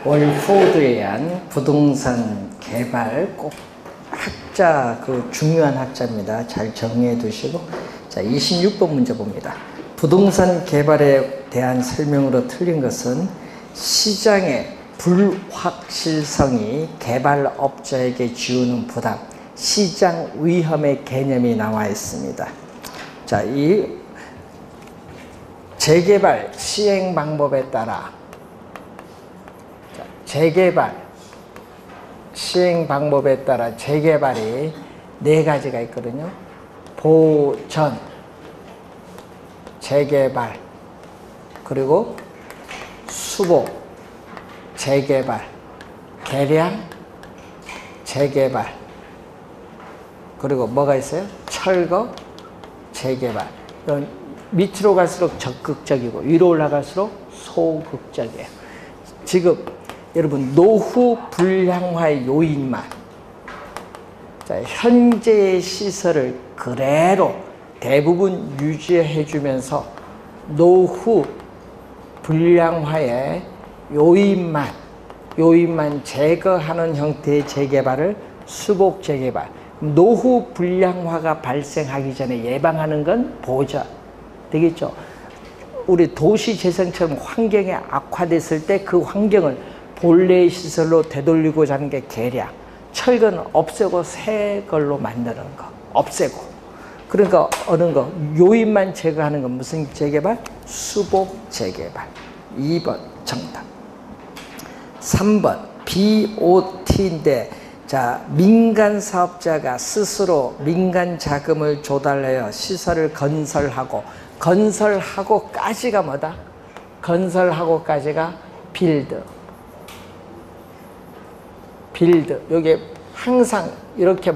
월포드에 의한 부동산 개발 꼭 학자, 중요한 학자입니다. 잘 정리해 두시고. 자, 26번 문제 봅니다. 부동산 개발에 대한 설명으로 틀린 것은 시장의 불확실성이 개발업자에게 지우는 부담, 시장 위험의 개념이 나와 있습니다. 자, 이 재개발 시행 방법에 따라 재개발 시행 방법에 따라 재개발이 4가지가 있거든요. 보전, 재개발, 그리고 수복, 재개발, 개량, 재개발, 그리고 뭐가 있어요? 철거, 재개발. 이건 밑으로 갈수록 적극적이고 위로 올라갈수록 소극적이에요. 지금 여러분 노후 불량화의 요인만, 자, 현재의 시설을 그대로 대부분 유지해 주면서 노후 불량화의 요인만 제거하는 형태의 재개발을 수복 재개발. 노후 불량화가 발생하기 전에 예방하는 건 보전 되겠죠. 우리 도시 재생처럼 환경이 악화됐을 때 그 환경을 본래의 시설로 되돌리고자 하는 게 개량. 철거는 없애고 새 걸로 만드는 거, 없애고. 그러니까 어느 거 요인만 제거하는 건 무슨 재개발? 수복 재개발. 2번 정답. 3번 BOT인데, 자, 민간 사업자가 스스로 민간 자금을 조달하여 시설을 건설하고까지가 뭐다? 건설하고까지가 빌드. 여기 항상 이렇게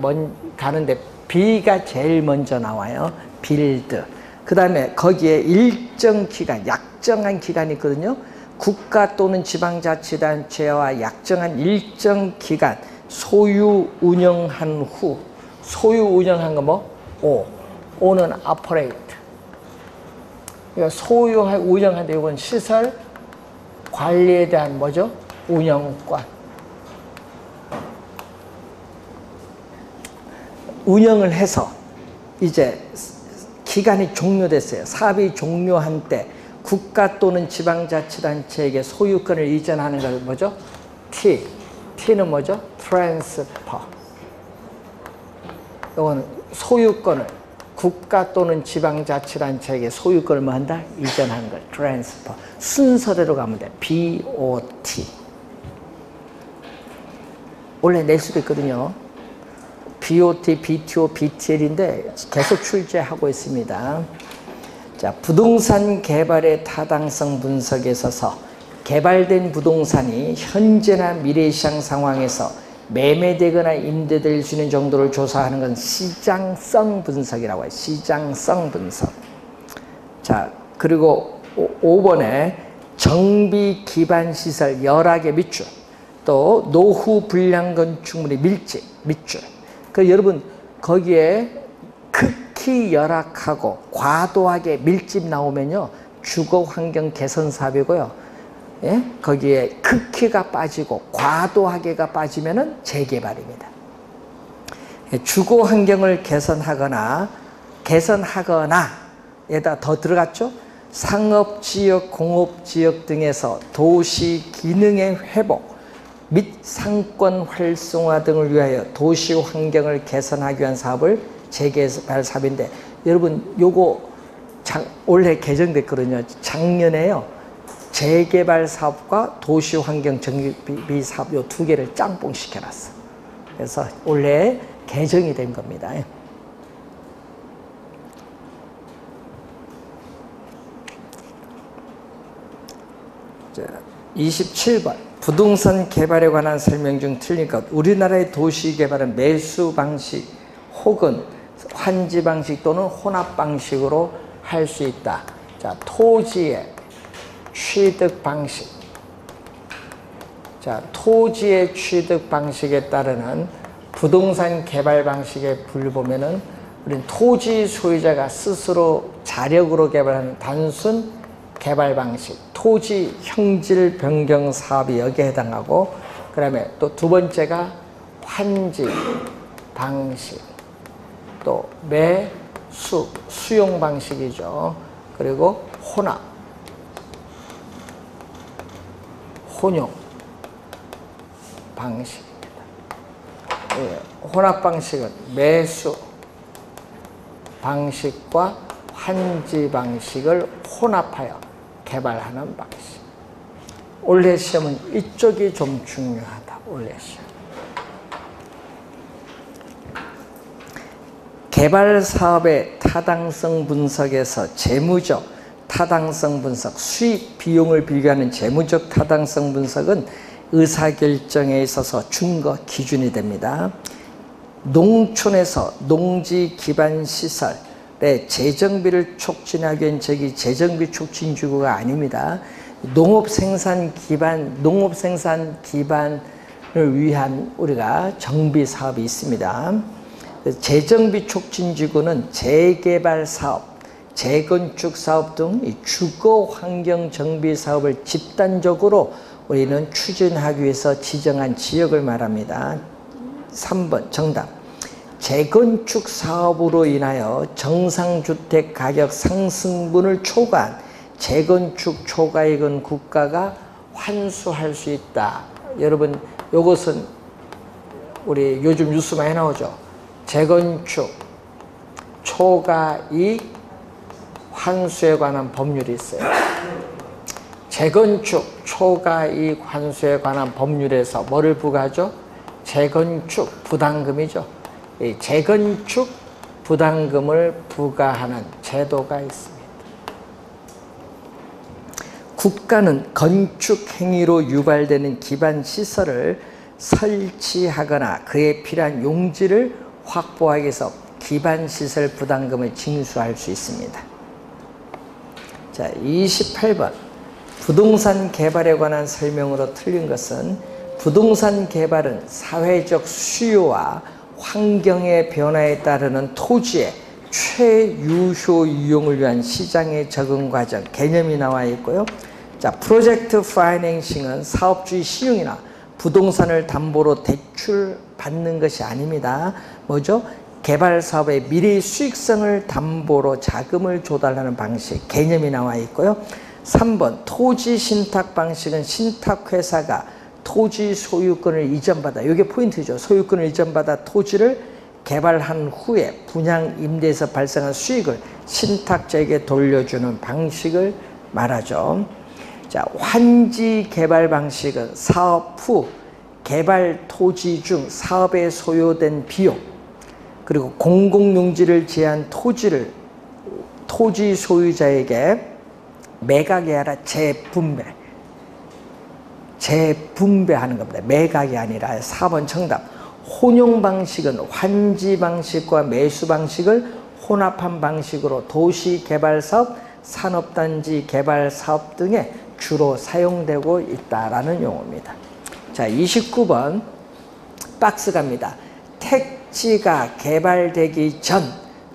가는데 B가 제일 먼저 나와요. 빌드. 그 다음에 거기에 일정 기간, 약정한 기간이 있거든요. 국가 또는 지방자치단체와 약정한 일정 기간 소유 운영한 후. 소유 운영한 거 뭐? O는 operate. 그러니까 소유 운영한데 이건 시설 관리에 대한 뭐죠? 운영권. 운영을 해서 이제 기간이 종료됐어요. 사업이 종료한 때 국가 또는 지방자치단체에게 소유권을 이전하는 걸 뭐죠? T는 뭐죠? 트랜스퍼. 이건 소유권을 국가 또는 지방자치단체에게 소유권을 뭐 한다? 이전하는 걸 트랜스퍼. 순서대로 가면 돼. BOT. 원래 낼 수도 있거든요. BOT, BTO, BTL인데 계속 출제하고 있습니다. 자, 부동산 개발의 타당성 분석에 있어서 개발된 부동산이 현재나 미래시장 상황에서 매매되거나 임대될 수 있는 정도를 조사하는 건 시장성 분석이라고 해요. 시장성 분석. 자, 그리고 5번에 정비 기반 시설 열악의 밑줄, 또 노후 불량 건축물의 밑줄. 여러분 거기에 극히 열악하고 과도하게 밀집 나오면요 주거 환경 개선 사업이고요. 예? 거기에 극히가 빠지고 과도하게가 빠지면은 재개발입니다. 주거 환경을 개선하거나 에다 더 들어갔죠. 상업지역, 공업지역 등에서 도시 기능의 회복 및 상권 활성화 등을 위하여 도시 환경을 개선하기 위한 사업을 재개발 사업인데, 여러분 요거 올해 개정됐거든요. 작년에요. 재개발 사업과 도시 환경 정비 사업 요 2개를 짬뽕 시켜놨어. 그래서 올해 개정이 된 겁니다. 자, 27번. 부동산 개발에 관한 설명 중 틀린 것. 우리나라의 도시 개발은 매수 방식 혹은 환지 방식 또는 혼합 방식으로 할 수 있다. 자, 토지의 취득 방식. 자, 토지의 취득 방식에 따르는 부동산 개발 방식에 분류보면은 우리는 토지 소유자가 스스로 자력으로 개발하는 단순 개발 방식, 토지 형질 변경 사업이 여기에 해당하고, 그 다음에 또 두 번째가 환지 방식, 또 매수, 수용 방식이죠. 그리고 혼합, 혼용 방식입니다. 예, 혼합 방식은 매수 방식과 환지 방식을 혼합하여 개발하는 방식. 올해 시험은 이쪽이 좀 중요하다. 올해 시험. 개발 사업의 타당성 분석에서 재무적 타당성 분석, 수익 비용을 비교하는 재무적 타당성 분석은 의사결정에 있어서 준거 기준이 됩니다. 농촌에서 농지 기반 시설의 재정비를 촉진하기 위한 저기 재정비 촉진기구가 아닙니다. 농업 생산 기반을 위한 우리가 정비 사업이 있습니다. 재정비 촉진기구는 재개발 사업, 재건축 사업 등 주거 환경 정비 사업을 집단적으로 우리는 추진하기 위해서 지정한 지역을 말합니다. 3번 정답. 재건축 사업으로 인하여 정상주택 가격 상승분을 초과한 재건축 초과액은 국가가 환수할 수 있다. 여러분, 이것은 우리 요즘 뉴스 많이 나오죠. 재건축 초과이익 환수에 관한 법률이 있어요. 재건축 초과이익 환수에 관한 법률에서 뭐를 부과하죠? 재건축 부담금이죠. 이 재건축 부담금을 부과하는 제도가 있습니다. 국가는 건축 행위로 유발되는 기반 시설을 설치하거나 그에 필요한 용지를 확보하기 위해서 기반 시설 부담금을 징수할 수 있습니다. 자, 28번. 부동산 개발에 관한 설명으로 틀린 것은 부동산 개발은 사회적 수요와 환경의 변화에 따르는 토지의 최유효 이용을 위한 시장의 적응 과정 개념이 나와 있고요. 자, 프로젝트 파이낸싱은 사업주의 신용이나 부동산을 담보로 대출 받는 것이 아닙니다. 뭐죠? 개발 사업의 미래 수익성을 담보로 자금을 조달하는 방식 개념이 나와 있고요. 3번 토지 신탁 방식은 신탁회사가 토지 소유권을 이전받아, 이게 포인트죠. 소유권을 이전받아 토지를 개발한 후에 분양 임대에서 발생한 수익을 신탁자에게 돌려주는 방식을 말하죠. 자, 환지 개발 방식은 사업 후 개발 토지 중 사업에 소요된 비용, 그리고 공공용지를 제한 토지를 토지 소유자에게 매각이 아니라 재분배하는 겁니다. 매각이 아니라. 4번 정답. 혼용 방식은 환지 방식과 매수 방식을 혼합한 방식으로 도시 개발 사업, 산업단지 개발 사업 등에 주로 사용되고 있다라는 용어입니다. 자, 29번 박스 갑니다. 택지가 개발되기 전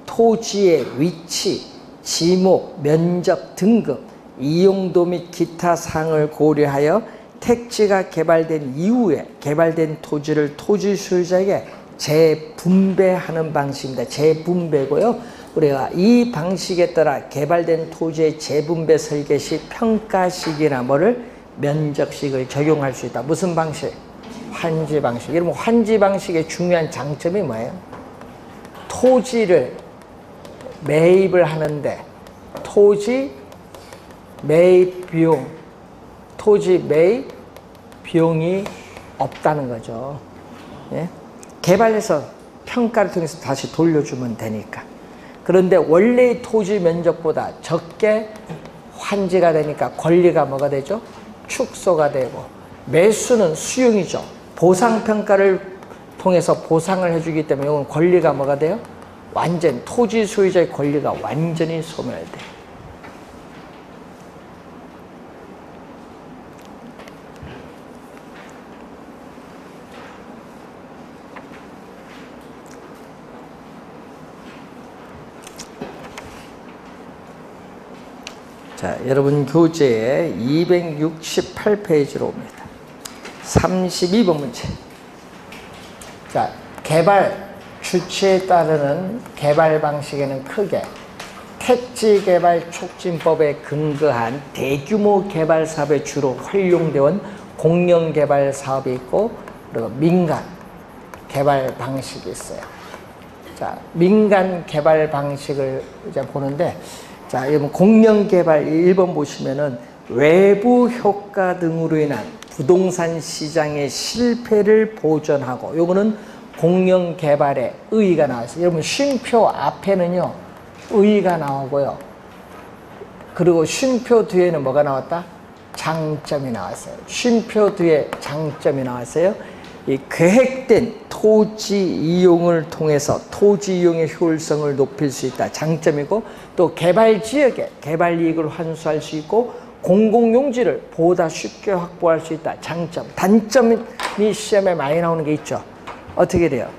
토지의 위치, 지목, 면적, 등급, 이용도 및 기타 사항을 고려하여 택지가 개발된 이후에 개발된 토지를 토지 소유자에게 재분배하는 방식입니다. 재분배고요. 우리가 이 방식에 따라 개발된 토지의 재분배 설계 시 평가식이나 면적식을 적용할 수 있다. 무슨 방식? 환지 방식. 여러분, 환지 방식의 중요한 장점이 뭐예요? 토지를 매입을 하는데 토지 매입 비용이 없다는 거죠. 예? 개발해서 평가를 통해서 다시 돌려주면 되니까. 그런데 원래의 토지 면적보다 적게 환지가 되니까 권리가 뭐가 되죠? 축소가 되고, 매수는 수용이죠. 보상평가를 통해서 보상을 해주기 때문에 이건 권리가 뭐가 돼요? 완전 토지 소유자의 권리가 완전히 소멸돼요. 자, 자, 여러분 교재에 268페이지로 옵니다. 32번 문제. 자, 개발 주체에 따르는 개발 방식에는 크게 택지 개발 촉진법에 근거한 대규모 개발 사업에 주로 활용되어 온 공영 개발 사업이 있고, 그리고 민간 개발 방식이 있어요. 자, 민간 개발 방식을 이제 보는데, 자, 여러분 공영 개발 1번 보시면은 외부 효과 등으로 인한 부동산 시장의 실패를 보전하고, 요거는 공영 개발의 의의가 나왔어요. 여러분 쉼표 앞에는요 의의가 나오고요, 그리고 쉼표 뒤에는 뭐가 나왔다? 장점이 나왔어요. 쉼표 뒤에 장점이 나왔어요. 이 계획된 토지 이용을 통해서 토지 이용의 효율성을 높일 수 있다. 장점이고, 또 개발 지역에 개발 이익을 환수할 수 있고, 공공용지를 보다 쉽게 확보할 수 있다. 장점. 단점이 시험에 많이 나오는 게 있죠. 어떻게 돼요?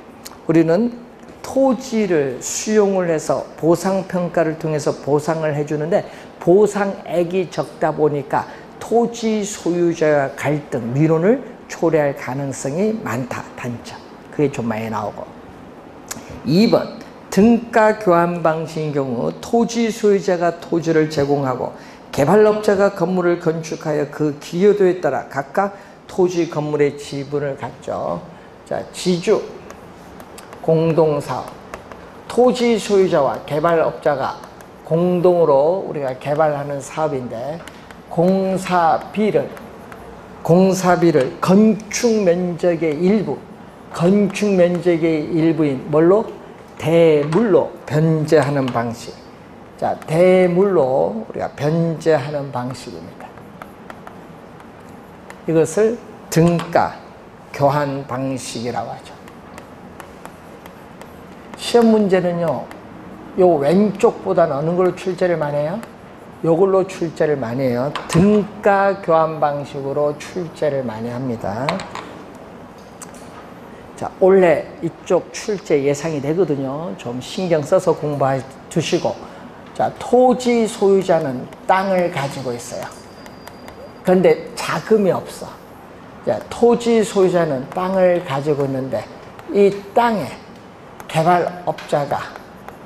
우리는 토지를 수용을 해서 보상평가를 통해서 보상을 해주는데, 보상액이 적다 보니까 토지 소유자와 갈등, 민원을 초래할 가능성이 많다. 단점. 그게 좀 많이 나오고. 2번, 등가 교환 방식인 경우 토지 소유자가 토지를 제공하고 개발업자가 건물을 건축하여 그 기여도에 따라 각각 토지 건물의 지분을 갖죠. 자, 지주 공동사업, 토지 소유자와 개발업자가 공동으로 우리가 개발하는 사업인데, 공사비를 건축 면적의 일부인 뭘로? 대물로 변제하는 방식. 자, 대물로 우리가 변제하는 방식입니다. 이것을 등가 교환 방식이라고 하죠. 시험 문제는요, 요 왼쪽보다는 어느 걸로 출제를 많이 해요? 요걸로 출제를 많이 해요. 등가 교환 방식으로 출제를 많이 합니다. 자, 원래 이쪽 출제 예상이 되거든요. 좀 신경 써서 공부해 두시고. 자, 토지 소유자는 땅을 가지고 있어요. 그런데 자금이 없어. 자, 토지 소유자는 땅을 가지고 있는데, 이 땅에 개발업자가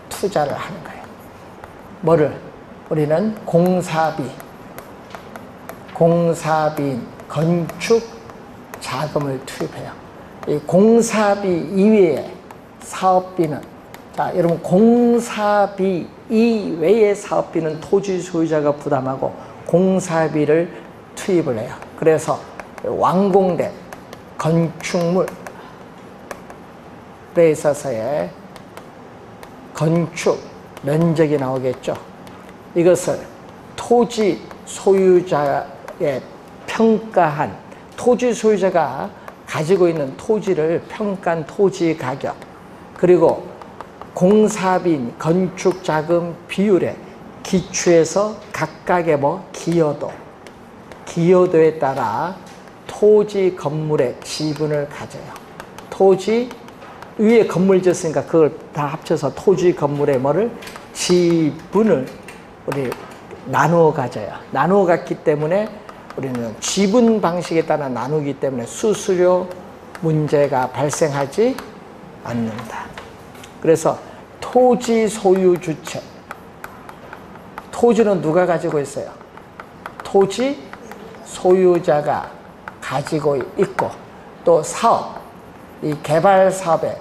투자를 하는 거예요. 뭐를? 우리는 공사비인 건축 자금을 투입해요. 이 공사비 이외의 사업비는, 자, 여러분 공사비 이외의 사업비는 토지 소유자가 부담하고 공사비를 투입을 해요. 그래서 완공된 건축물에 있어서의 건축 면적이 나오겠죠. 이것을 토지 소유자의 평가한, 토지 소유자가 가지고 있는 토지를 평가한 토지 가격, 그리고 공사비인 건축자금 비율에 기초해서 각각의 기여도에 따라 토지 건물의 지분을 가져요. 토지 위에 건물 지었으니까 그걸 다 합쳐서 토지 건물의 지분을 우리 나누어 가져요. 나누어 갔기 때문에 우리는 지분 방식에 따라 나누기 때문에 수수료 문제가 발생하지 않는다. 그래서 토지 소유 주체, 토지는 누가 가지고 있어요? 토지 소유자가 가지고 있고, 또 사업, 이 개발 사업에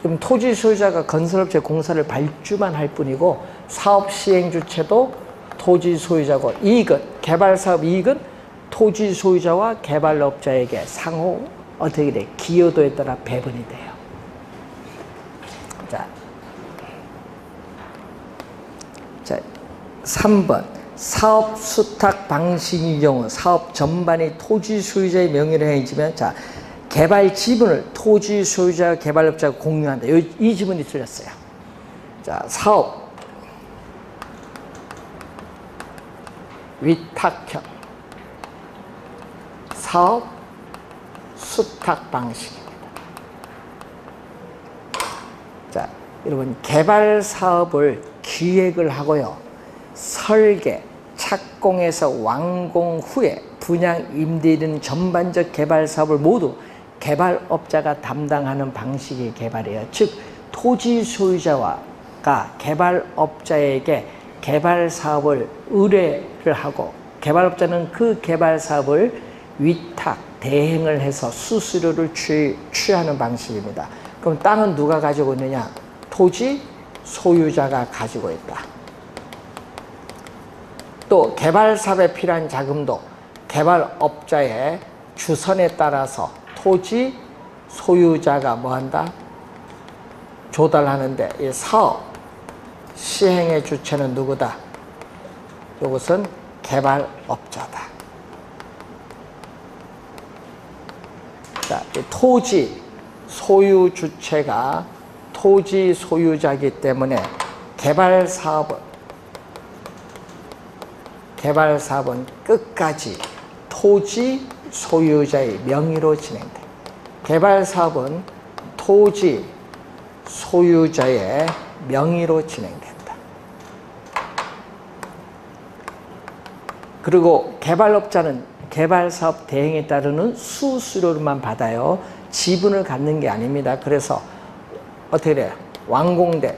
그럼 토지 소유자가 건설업체 공사를 발주만 할 뿐이고, 사업 시행 주체도 토지 소유자고, 이익은, 개발 사업 이익은 토지 소유자와 개발업자에게 상호 어떻게 돼? 기여도에 따라 배분이 돼요. 자, 3번. 사업 수탁 방식의 경우 사업 전반이 토지 소유자의 명의로 행해지면, 자, 개발 지분을 토지 소유자와 개발업자가 공유한다. 이 지분이 틀렸어요. 자, 사업 위탁형 사업 수탁 방식입니다. 자, 여러분 개발 사업을 기획을 하고요, 설계, 착공해서 완공 후에 분양 임대인 전반적 개발 사업을 모두 개발업자가 담당하는 방식의 개발이에요. 즉 토지 소유자가 개발업자에게 개발 사업을 의뢰를 하고 개발업자는 그 개발 사업을 위탁, 대행을 해서 수수료를 취하는 방식입니다. 그럼 땅은 누가 가지고 있느냐? 토지 소유자가 가지고 있다. 또 개발 사업에 필요한 자금도 개발업자의 주선에 따라서 토지 소유자가 뭐한다? 조달하는데 이 사업 시행의 주체는 누구다? 이것은 개발업자다. 자, 이 토지 소유 주체가 토지 소유자이기 때문에 개발 사업은 끝까지 토지 소유자의 명의로 진행돼. 개발 사업은 토지 소유자의 명의로 진행된다. 그리고 개발업자는 개발 사업 대행에 따르는 수수료만 받아요. 지분을 갖는 게 아닙니다. 그래서 어떻게 돼요? 완공된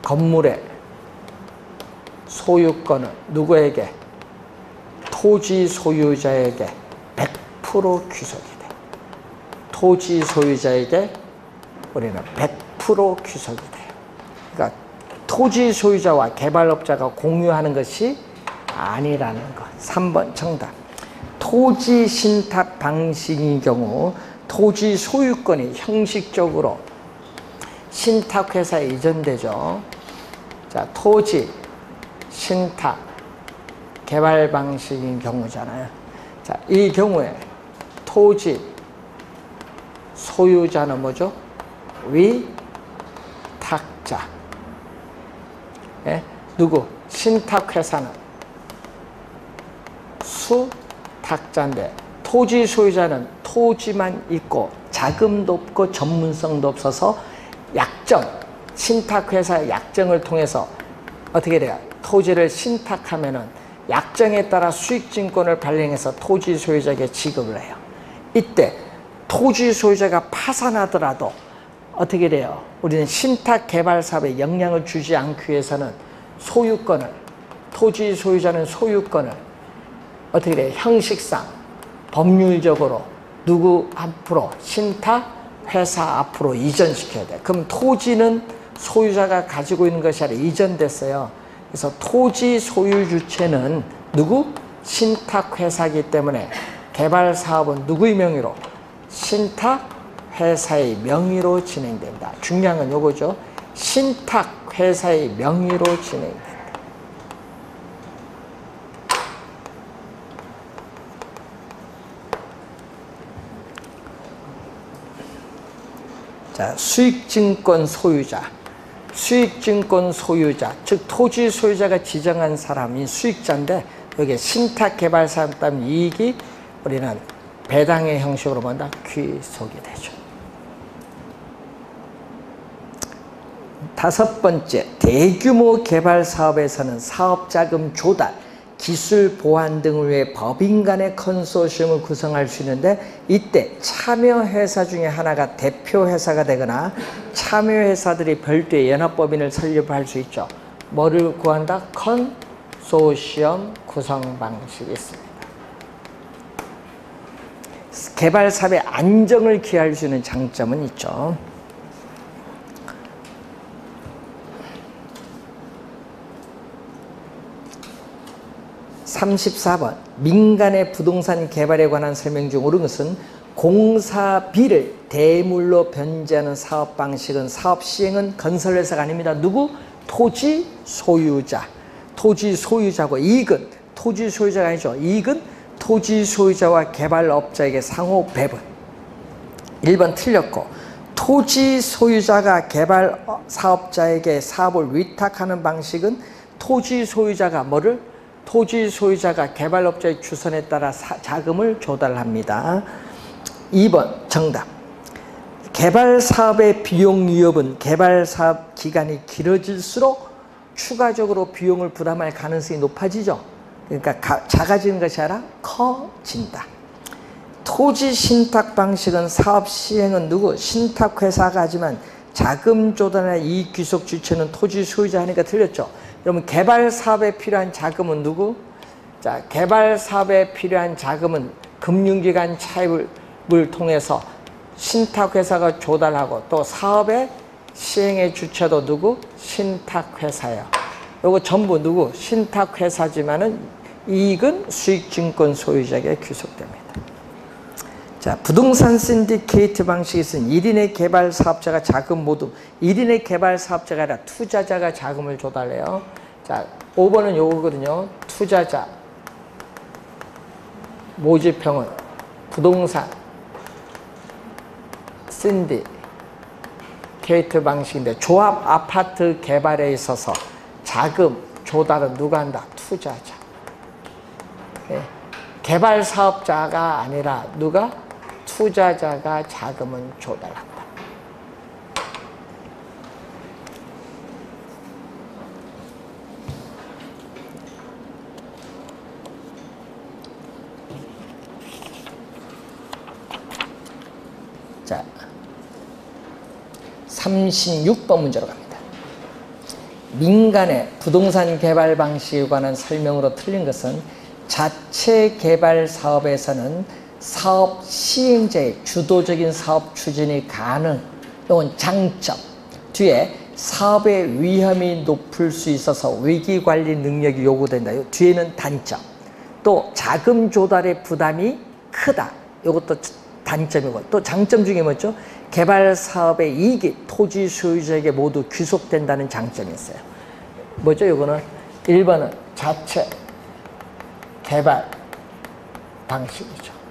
건물의 소유권은 누구에게? 토지 소유자에게 100% 귀속이 돼. 토지 소유자에게 우리는 100% 귀속이 돼요. 그러니까 토지 소유자와 개발업자가 공유하는 것이 아니라는 것. 3번 정답. 토지 신탁 방식인 경우 토지 소유권이 형식적으로 신탁회사에 이전되죠. 자, 토지 신탁 개발 방식인 경우잖아요. 자, 이 경우에 토지 소유자는 뭐죠? 위탁자. 예? 누구? 신탁회사는 수탁자인데 토지 소유자는 토지만 있고 자금도 없고 전문성도 없어서 약정, 신탁회사의 약정을 통해서 어떻게 돼요? 토지를 신탁하면은 약정에 따라 수익증권을 발행해서 토지 소유자에게 지급을 해요. 이때 토지 소유자가 파산하더라도 어떻게 돼요? 우리는 신탁 개발 사업에 영향을 주지 않기 위해서는 소유권을, 토지 소유자는 소유권을 어떻게 돼요? 형식상 법률적으로 누구 앞으로? 신탁 회사 앞으로 이전시켜야 돼. 그럼 토지는 소유자가 가지고 있는 것이 아니라 이전됐어요. 그래서 토지 소유 주체는 누구? 신탁 회사이기 때문에 개발 사업은 누구의 명의로? 신탁 회사의 명의로 진행된다. 중요한 건 요거죠. 신탁 회사의 명의로 진행된다. 자, 수익증권 소유자. 수익증권 소유자, 즉 토지 소유자가 지정한 사람이 수익자인데 여기에 신탁개발사업 따면 이익이 우리는 배당의 형식으로 본다. 귀속이 되죠. 5번째, 대규모 개발 사업에서는 사업자금 조달, 기술 보완 등을 위해 법인 간의 컨소시엄을 구성할 수 있는데 이때 참여회사 중에 하나가 대표회사가 되거나 참여회사들이 별도의 연합법인을 설립할 수 있죠. 뭐를 구한다? 컨소시엄 구성 방식이 있습니다. 개발 사업의 안정을 기할 수 있는 장점은 있죠. 34번 민간의 부동산 개발에 관한 설명 중 옳은 것은 공사비를 대물로 변제하는 사업 방식은 사업 시행은 건설회사가 아닙니다. 누구? 토지 소유자. 토지 소유자고 이익은 토지 소유자가 아니죠. 이익은 토지 소유자와 개발업자에게 상호 배분. 1번 틀렸고 토지 소유자가 개발 사업자에게 사업을 위탁하는 방식은 토지 소유자가 뭐를? 토지 소유자가 개발업자의 주선에 따라 자금을 조달합니다. 2번 정답. 개발 사업의 비용 위협은 개발 사업 기간이 길어질수록 추가적으로 비용을 부담할 가능성이 높아지죠. 그러니까 작아지는 것이 아니라 커진다. 토지 신탁 방식은 사업 시행은 누구? 신탁회사가 하지만 자금 조달이나 이익 귀속 주체는 토지 소유자 하니까 틀렸죠. 여러분 개발 사업에 필요한 자금은 누구? 자, 개발 사업에 필요한 자금은 금융기관 차입을 통해서 신탁회사가 조달하고 또 사업의 시행의 주체도 누구? 신탁회사예요. 요거 전부 누구? 신탁회사지만은 이익은 수익증권 소유자에게 귀속됩니다. 자, 부동산 신디케이트 방식이 있으면 1인의 개발 사업자가 자금 모두 1인의 개발 사업자가 아니라 투자자가 자금을 조달해요. 자, 5번은 요거거든요. 투자자 모집형은 부동산 신디케이트 방식인데 조합 아파트 개발에 있어서 자금 조달은 누가 한다? 투자자. 네. 개발 사업자가 아니라 누가? 투자자가 자금을 조달한다. 자, 36번 문제로 갑니다. 민간의 부동산 개발 방식에 관한 설명으로 틀린 것은 자체 개발 사업에서는 사업 시행자의 주도적인 사업 추진이 가능. 이건 장점. 뒤에 사업의 위험이 높을 수 있어서 위기 관리 능력이 요구된다. 뒤에는 단점. 또 자금 조달의 부담이 크다. 이것도 단점이고 또 장점 중에 뭐죠? 개발 사업의 이익이 토지 소유자에게 모두 귀속된다는 장점이 있어요. 뭐죠? 이거는 1번은 자체 개발 방식이죠.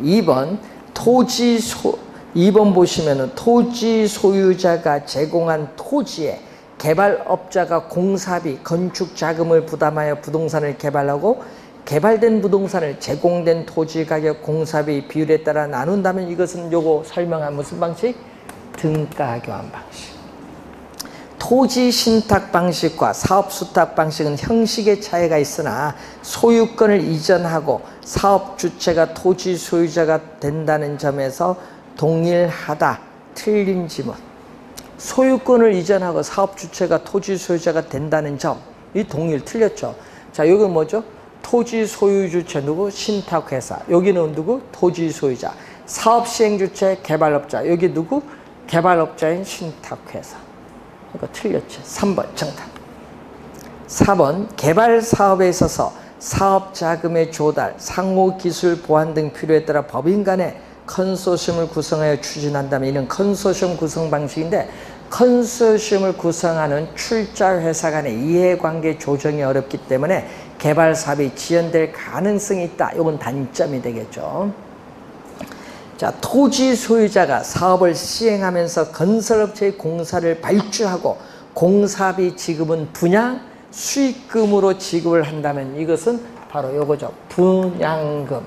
2번 보시면은 토지 소유자가 제공한 토지에 개발업자가 공사비, 건축 자금을 부담하여 부동산을 개발하고 개발된 부동산을 제공된 토지 가격 공사비 비율에 따라 나눈다면 이것은 요거 설명한 무슨 방식? 등가 교환 방식. 토지 신탁 방식과 사업 수탁 방식은 형식의 차이가 있으나 소유권을 이전하고 사업 주체가 토지 소유자가 된다는 점에서 동일하다. 틀린 지문. 소유권을 이전하고 사업 주체가 토지 소유자가 된다는 점. 이 동일 틀렸죠. 자, 여기는 뭐죠? 토지 소유 주체 누구? 신탁회사. 여기는 누구? 토지 소유자. 사업 시행 주체 개발업자. 여기 누구? 개발업자인 신탁회사. 이거 틀렸죠. 3번 정답. 4번 개발 사업에 있어서 사업 자금의 조달, 상호 기술 보완 등 필요에 따라 법인 간에 컨소시엄을 구성하여 추진한다면 이는 컨소시엄 구성 방식인데 컨소시엄을 구성하는 출자 회사 간의 이해관계 조정이 어렵기 때문에 개발 사업이 지연될 가능성이 있다. 이건 단점이 되겠죠. 자, 토지 소유자가 사업을 시행하면서 건설업체의 공사를 발주하고 공사비 지급은 분양 수익금으로 지급을 한다면 이것은 바로 요거죠. 분양금.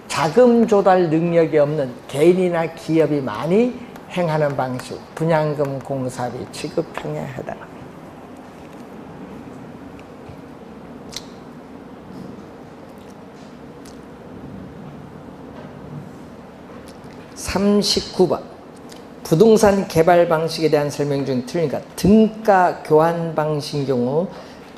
자금 조달 능력이 없는 개인이나 기업이 많이 행하는 방식. 분양금 공사비 지급형에 해당합니다. 39번 부동산 개발 방식에 대한 설명 중 틀리니까 등가 교환 방식인 경우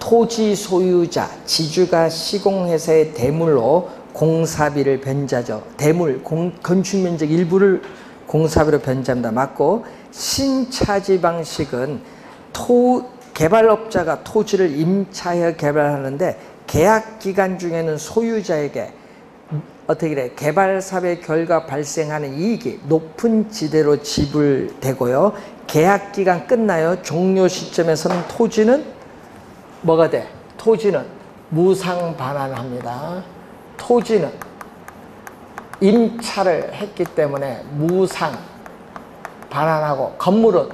토지 소유자, 지주가 시공회사의 대물로 공사비를 변자죠. 대물, 건축면적 일부를 공사비로 변자입니다. 맞고 신차지 방식은 개발업자가 토지를 임차하여 개발하는데 계약 기간 중에는 소유자에게 어떻게 그래? 개발 사업의 결과 발생하는 이익이 높은 지대로 지불되고요. 계약 기간 끝나요. 종료 시점에서는 토지는 뭐가 돼? 토지는 무상 반환합니다. 토지는 임차를 했기 때문에 무상 반환하고 건물은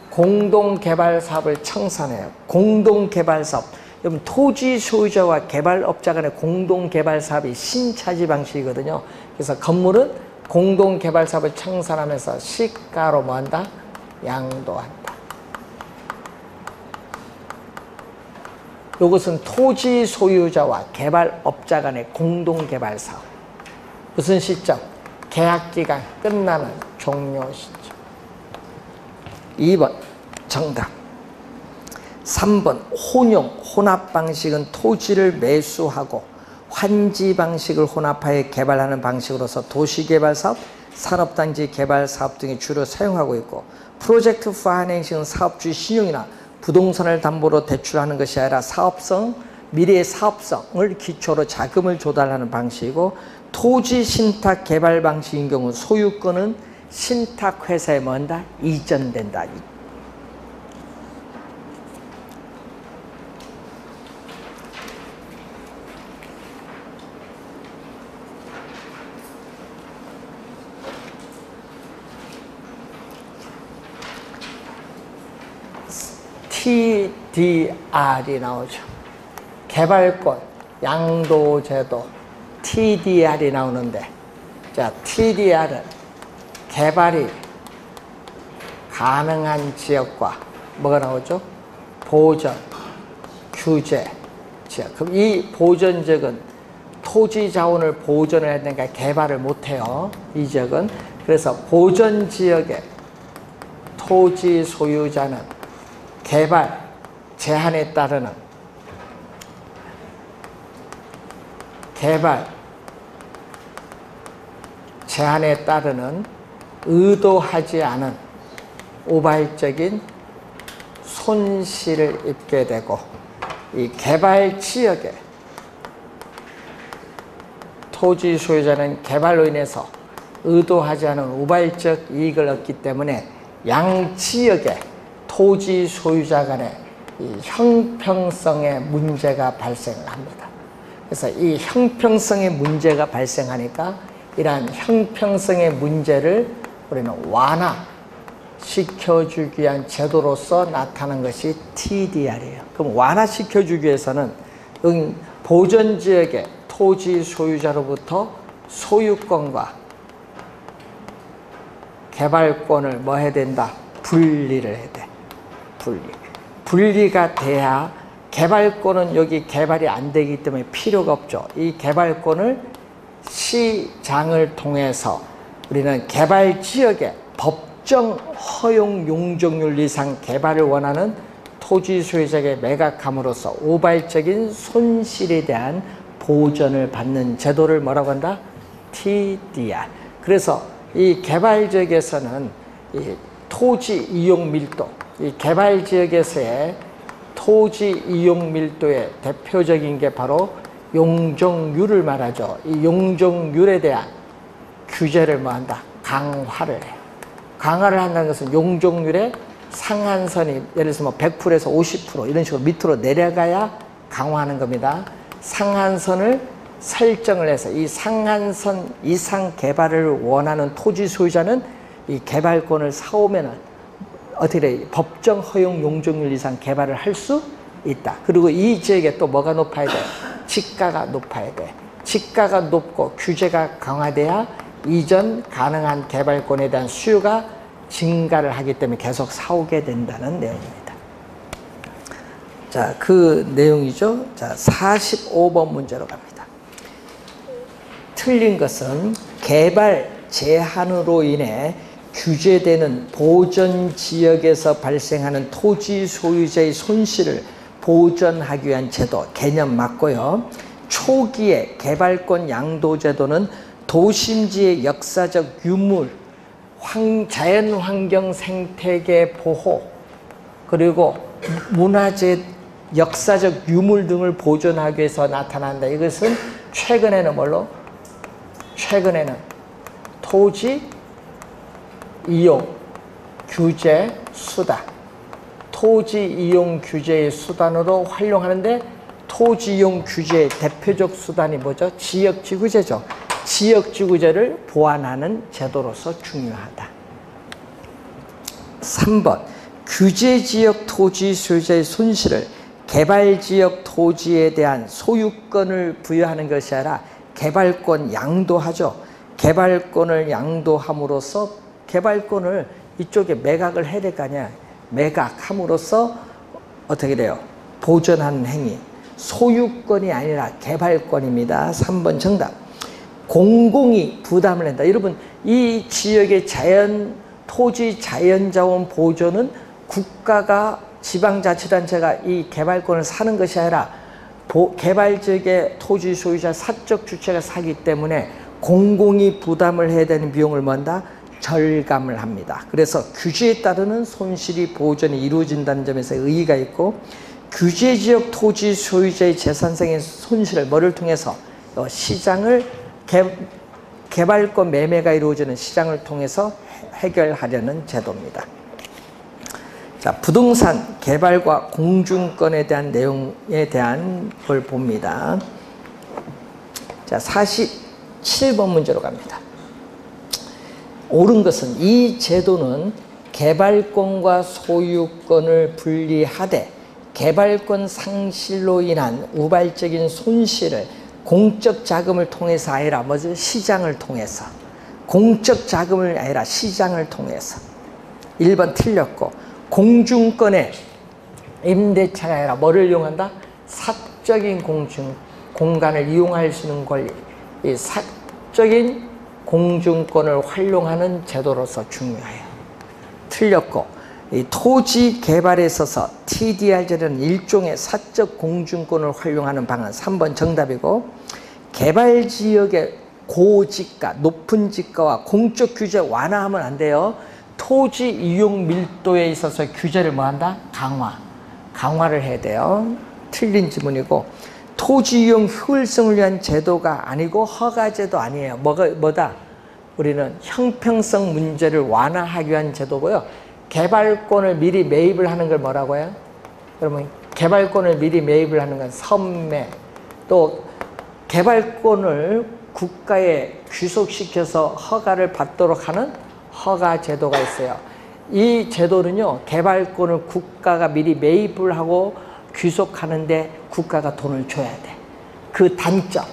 공동개발 사업을 청산해요. 공동개발 사업. 여러분 토지 소유자와 개발업자 간의 공동개발 사업이 신차지 방식이거든요. 그래서 건물은 공동개발 사업을 청산하면서 시가로 뭐한다? 양도한다. 이것은 토지 소유자와 개발업자 간의 공동개발 사업. 무슨 시점? 계약기간 끝나는 종료 시점. 2번 정답. 3번 혼합 방식은 토지를 매수하고 환지 방식을 혼합하여 개발하는 방식으로서 도시개발사업, 산업단지 개발사업 등에 주로 사용하고 있고, 프로젝트 파이낸싱은 사업주의 신용이나 부동산을 담보로 대출하는 것이 아니라 미래의 사업성을 기초로 자금을 조달하는 방식이고, 토지 신탁 개발 방식인 경우 소유권은 신탁회사에 뭔다? 이전된다. TDR이 나오죠. 개발권, 양도제도, TDR이 나오는데, 자, TDR은 개발이 가능한 지역과 뭐가 나오죠? 보전, 규제 지역. 그럼 이 보전 지역은 토지 자원을 보전을 해야 되니까 개발을 못해요. 이 지역은. 그래서 보전 지역의 토지 소유자는 개발 제한에 따르는 의도하지 않은 우발적인 손실을 입게 되고, 이 개발 지역의 토지 소유자는 개발로 인해서 의도하지 않은 우발적 이익을 얻기 때문에 양 지역의 토지 소유자 간의 이 형평성의 문제가 발생을 합니다. 그래서 이 형평성의 문제가 발생하니까 이러한 형평성의 문제를 우리는 완화시켜주기 위한 제도로서 나타난 것이 TDR이에요. 그럼 완화시켜주기 위해서는 보전지역의 토지 소유자로부터 소유권과 개발권을 뭐 해야 된다? 분리를 해야 돼. 분리가 돼야 개발권은 여기 개발이 안 되기 때문에 필요가 없죠. 이 개발권을 시장을 통해서 우리는 개발 지역의 법정 허용 용적률 이상 개발을 원하는 토지 소유자에게 매각함으로써 우발적인 손실에 대한 보전을 받는 제도를 뭐라고 한다? TDR. 그래서 이 개발 지역에서는 이 토지 이용 밀도, 이 개발 지역에서의 토지 이용 밀도의 대표적인 게 바로 용적률을 말하죠. 이 용적률에 대한 규제를 뭐한다? 강화를 해요. 강화를 한다는 것은 용적률의 상한선이 예를 들어서 뭐 100%에서 50% 이런 식으로 밑으로 내려가야 강화하는 겁니다. 상한선을 설정을 해서 이 상한선 이상 개발을 원하는 토지 소유자는 이 개발권을 사오면은 어떻게 돼? 법정 허용 용적률 이상 개발을 할 수 있다. 그리고 이 지역에 또 뭐가 높아야 돼? 지가가 높아야 돼. 지가가 높고 규제가 강화돼야 이전 가능한 개발권에 대한 수요가 증가를 하기 때문에 계속 사오게 된다는 내용입니다. 자, 그 내용이죠. 자, 45번 문제로 갑니다. 틀린 것은 개발 제한으로 인해 규제되는 보전 지역에서 발생하는 토지 소유자의 손실을 보전하기 위한 제도 개념 맞고요. 초기의 개발권 양도 제도는 도심지의 역사적 유물, 자연환경 생태계 보호, 그리고 문화재 역사적 유물 등을 보존하기 위해서 나타난다. 이것은 최근에는 뭘로? 최근에는 토지 이용 규제 수단, 토지 이용 규제의 수단으로 활용하는데, 토지 이용 규제의 대표적 수단이 뭐죠? 지역지구제죠. 지역지구제를 보완하는 제도로서 중요하다. 3번 규제지역 토지 소유자의 손실을 개발지역 토지에 대한 소유권을 부여하는 것이 아니라 개발권 양도하죠. 개발권을 양도함으로써 개발권을 이쪽에 매각을 해야 될 거 아니야. 매각함으로써 어떻게 돼요? 보전하는 행위. 소유권이 아니라 개발권입니다. 3번 정답. 공공이 부담을 한다. 여러분, 이 지역의 토지 자연자원 보존은 국가가 지방자치단체가 이 개발권을 사는 것이 아니라 개발 지역의 토지 소유자 사적 주체가 사기 때문에 공공이 부담을 해야 되는 비용을 뭔다? 절감을 합니다. 그래서 규제에 따르는 손실이 보전이 이루어진다는 점에서 의의가 있고, 규제지역 토지 소유자의 재산상의 손실을 뭐를 통해서 시장을 개발권 매매가 이루어지는 시장을 통해서 해결하려는 제도입니다. 자, 부동산 개발과 공중권에 대한 내용에 대한 걸 봅니다. 자, 47번 문제로 갑니다. 옳은 것은 이 제도는 개발권과 소유권을 분리하되 개발권 상실로 인한 우발적인 손실을 공적 자금을 통해서 아니라 뭐죠? 시장을 통해서. 공적 자금을 아니라 시장을 통해서. 1번 틀렸고, 공중권의 임대차가 아니라 뭐를 이용한다? 사적인 공간을 이용할 수 있는 권리. 이 사적인 공중권을 활용하는 제도로서 중요해요. 틀렸고, 이 토지 개발에 있어서 TDR제는 일종의 사적 공중권을 활용하는 방안. 3번 정답이고, 개발지역의 고지가, 높은 지가와 공적 규제 완화하면 안 돼요. 토지 이용 밀도에 있어서 규제를 뭐한다? 강화를 해야 돼요. 틀린 지문이고, 토지 이용 효율성을 위한 제도가 아니고 허가제도 아니에요. 뭐다? 우리는 형평성 문제를 완화하기 위한 제도고요. 개발권을 미리 매입을 하는 걸 뭐라고 해요? 여러분, 개발권을 미리 매입을 하는 건 선매. 또 개발권을 국가에 귀속시켜서 허가를 받도록 하는 허가 제도가 있어요. 이 제도는요, 개발권을 국가가 미리 매입을 하고 귀속하는데 국가가 돈을 줘야 돼. 그 단점.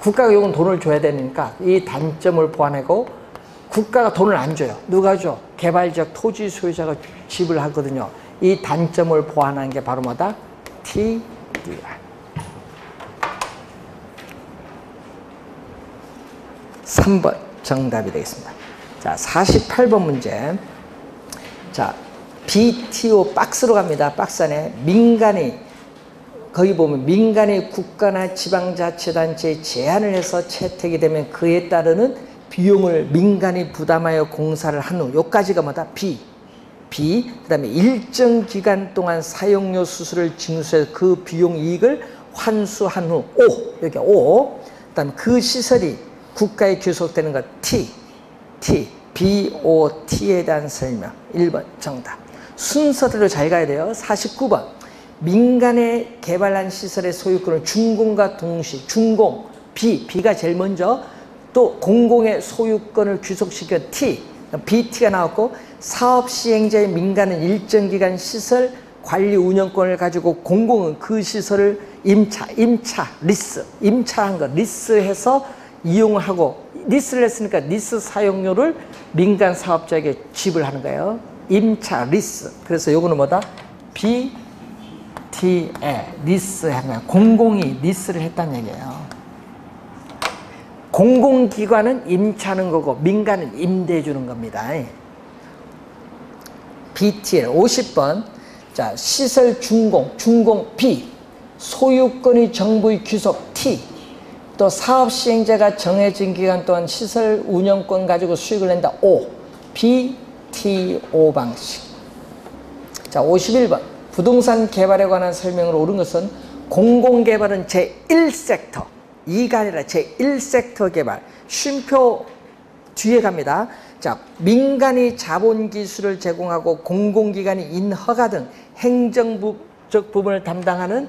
국가가 이건 돈을 줘야 되니까 이 단점을 보완하고, 국가가 돈을 안 줘요. 누가 줘? 개발적 토지 소유자가 지불하거든요. 이 단점을 보완한 게 바로 뭐다? TDR. 3번 정답이 되겠습니다. 자, 48번 문제. 자, BTO 박스로 갑니다. 박스 안에 민간이, 거기 보면 민간이 국가나 지방자치단체에 제한을 해서 채택이 되면 그에 따르는 비용을 민간이 부담하여 공사를 한 후, 요까지가 뭐다? B. 그 다음에 일정 기간 동안 사용료 수수료를 징수해서 그 비용 이익을 환수한 후, O. 여기 O. 그 다음에 그 시설이 국가에 귀속되는 것, T. BOT에 대한 설명. 1번 정답. 순서대로 잘 가야 돼요. 49번. 민간에 개발한 시설의 소유권을 준공과 동시, 준공, B가 제일 먼저, 또 공공의 소유권을 귀속시켜 T, BT가 나왔고, 사업 시행자의 민간은 일정 기간 시설 관리 운영권을 가지고 공공은 그 시설을 임차한 거, 리스해서 이용하고, 리스를 했으니까 리스 사용료를 민간 사업자에게 지불하는 거예요. 임차, 리스. 그래서 요거는 뭐다? BT에 리스한 거예요. 공공이 리스를 했다는 얘기예요. 공공기관은 임차하는 거고 민간은 임대해 주는 겁니다. BTL 50번. 자, 시설 준공 B. 소유권이 정부의 귀속 T. 또 사업 시행자가 정해진 기간 동안 시설 운영권 가지고 수익을 낸다 O. BTO 방식. 자, 51번. 부동산 개발에 관한 설명으로 옳은 것은 공공개발은 제1섹터, 2가 아니라 제1섹터 개발. 쉼표 뒤에 갑니다. 자, 민간이 자본기술을 제공하고 공공기관이 인허가 등 행정적 부분을 담당하는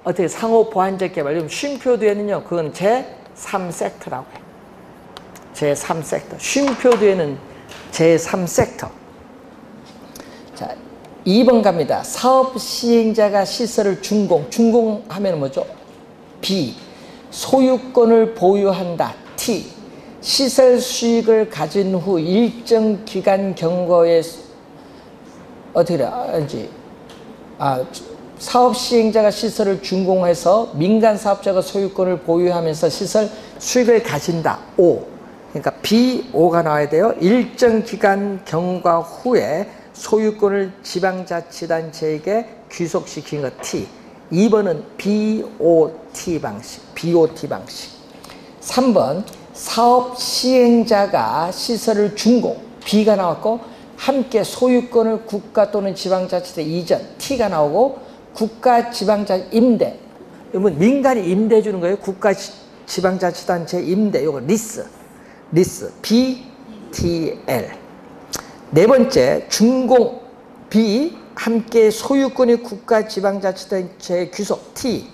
어떻게 상호보완적 개발. 쉼표 뒤에는요, 그건 제3섹터라고 해요. 제3섹터. 쉼표 뒤에는 제3섹터. 자, 2번 갑니다. 사업 시행자가 시설을 준공하면 뭐죠? B. 소유권을 보유한다. T. 시설 수익을 가진 후 일정 기간 경과에 어떻게 해야지? 사업 시행자가 시설을 준공해서 민간 사업자가 소유권을 보유하면서 시설 수익을 가진다. O. 그러니까 B5가 나와야 돼요. 일정 기간 경과 후에 소유권을 지방자치단체에게 귀속시킨 것 T. 2번은 BOT 방식. BOT 방식. 3번 사업 시행자가 시설을 준공. B가 나왔고 함께 소유권을 국가 또는 지방자치대 이전. T가 나오고 국가 지방자치 임대. 이건 민간이 임대해 주는 거예요. 국가 지방자치단체 임대. 이거 리스. BTL. 네 번째 준공. B 함께 소유권이 국가 지방자치단체에 귀속. T.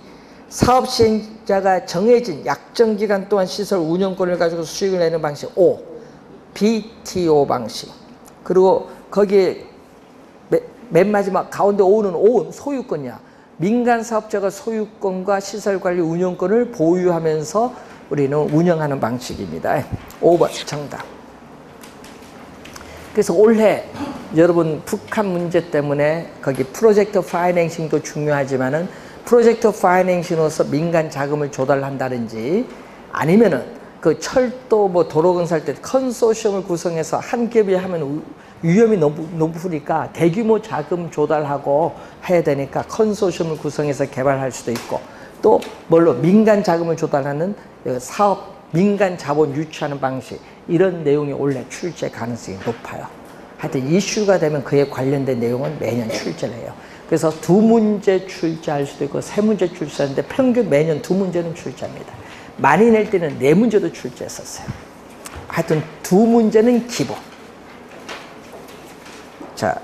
사업 시행자가 정해진 약정 기간 동안 시설 운영권을 가지고 수익을 내는 방식. O. BTO 방식. 그리고 거기에 맨 마지막 가운데 O는 소유권이야. 민간 사업자가 소유권과 시설관리 운영권을 보유하면서 우리는 운영하는 방식입니다. 5번 정답. 그래서 올해 여러분 북한 문제 때문에 거기 프로젝트 파이낸싱도 중요하지만은 프로젝트 파이낸싱으로서 민간 자금을 조달한다든지 아니면은 그 철도 뭐 도로 건설 때 컨소시엄을 구성해서 한 기업이 하면 위험이 너무 높으니까 대규모 자금 조달하고 해야 되니까 컨소시엄을 구성해서 개발할 수도 있고 또 뭘로 민간 자금을 조달하는 사업 민간 자본 유치하는 방식 이런 내용이 올해 출제 가능성이 높아요. 하여튼 이슈가 되면 그에 관련된 내용은 매년 출제를 해요. 그래서 2문제 출제할 수도 있고 3문제 출제하는데 평균 매년 2문제는 출제합니다. 많이 낼 때는 4문제도 출제했었어요. 하여튼 2문제는 기본. 자,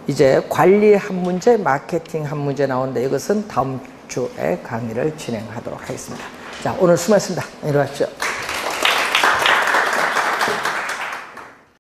이제 관리 한 문제, 마케팅 한 문제 나오는데 이것은 다음 주에 강의를 진행하도록 하겠습니다. 자, 오늘 수고하셨습니다. 이리 와주시죠.